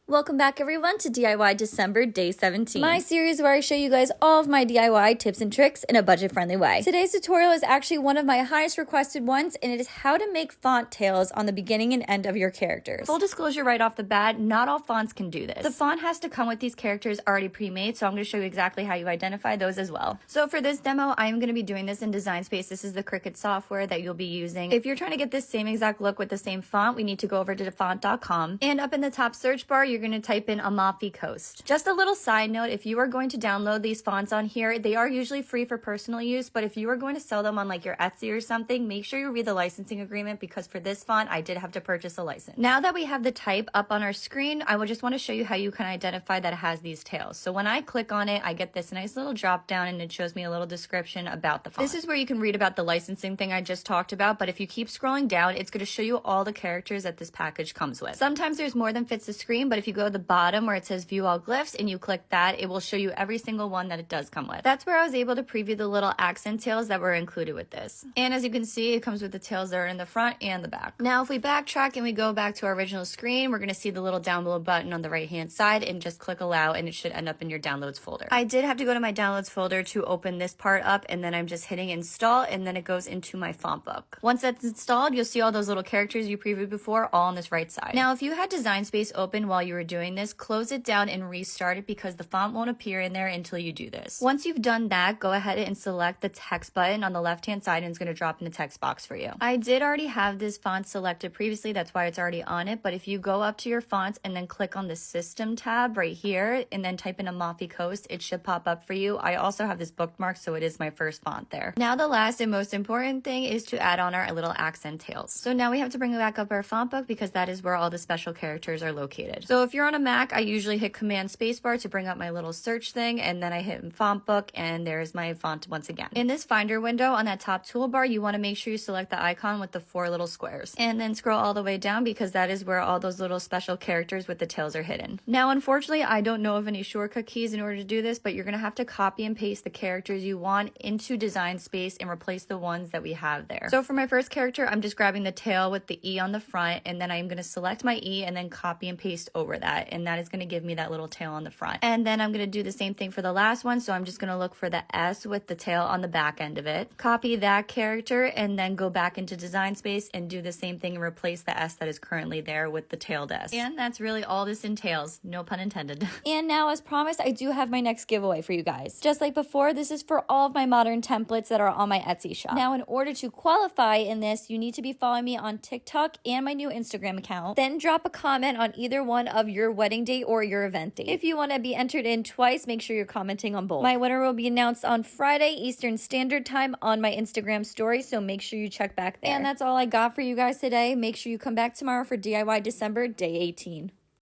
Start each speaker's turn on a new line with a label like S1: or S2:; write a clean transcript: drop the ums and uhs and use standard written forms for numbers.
S1: Welcome back everyone to DIY December Day 17. My series where I show you guys all of my DIY tips and tricks in a budget-friendly way. Today's tutorial is actually one of my highest requested ones, and it is how to make font tails on the beginning and end of your characters. Full disclosure right off the bat, not all fonts can do this. The font has to come with these characters already pre-made, so I'm going to show you exactly how you identify those as well. So for this demo, I am going to be doing this in Design Space. This is the Cricut software that you'll be using. If you're trying to get this same exact look with the same font, we need to go over to font.com, and up in the top search bar, you're going to type in Amalfi Coast. Just a little side note, if you are going to download these fonts on here, they are usually free for personal use, but if you are going to sell them on like your Etsy or something, make sure you read the licensing agreement, because for this font, I did have to purchase a license. Now that we have the type up on our screen, I will just want to show you how you can identify that it has these tails. So when I click on it, I get this nice little drop down and it shows me a little description about the font. This is where you can read about the licensing thing I just talked about, but if you keep scrolling down, it's going to show you all the characters that this package comes with. Sometimes there's more than fits the screen, but if you go to the bottom where it says view all glyphs and you click that, it will show you every single one that it does come with. That's where I was able to preview the little accent tails that were included with this. And as you can see, it comes with the tails that are in the front and the back. Now, if we backtrack and we go back to our original screen, we're going to see the little down below button on the right hand side, and just click allow and it should end up in your downloads folder. I did have to go to my downloads folder to open this part up, and then I'm just hitting install, and then it goes into my font book. Once that's installed, you'll see all those little characters you previewed before all on this right side. Now, if you had Design Space open while you were doing this, close it down and restart it, because the font won't appear in there until you do this. Once you've done that, go ahead and select the text button on the left hand side, and it's going to drop in the text box for you. I did already have this font selected previously, that's why it's already on it, but if you go up to your fonts and then click on the system tab right here and then type in Amalfi Coast, it should pop up for you. I also have this bookmark, so it is my first font there. Now the last and most important thing is to add on our little accent tails. So now we have to bring back up our font book, because that is where all the special characters are located. So if you're on a Mac, I usually hit Command Spacebar to bring up my little search thing, and then I hit font book, and there's my font once again. In this finder window on that top toolbar, you want to make sure you select the icon with the 4 little squares, and then scroll all the way down, because that is where all those little special characters with the tails are hidden. Now unfortunately, I don't know of any shortcut keys in order to do this, but you're going to have to copy and paste the characters you want into Design Space and replace the ones that we have there. So for my first character, I'm just grabbing the tail with the E on the front, and then I'm going to select my E and then copy and paste over that, and that is going to give me that little tail on the front. And then I'm going to do the same thing for the last one, so I'm just going to look for the S with the tail on the back end of it, copy that character, and then go back into Design Space and do the same thing and replace the S that is currently there with the tailed S. And that's really all this entails, no pun intended. And now, as promised, I do have my next giveaway for you guys. Just like before, this is for all of my modern templates that are on my Etsy shop. Now, in order to qualify in this, you need to be following me on TikTok and my new Instagram account. Then drop a comment on either one of your wedding date or your event date. If you want to be entered in twice, make sure you're commenting on both. My winner will be announced on Friday Eastern Standard Time on my Instagram story, so make sure you check back there. And that's all I got for you guys today. Make sure you come back tomorrow for DIY December Day 18.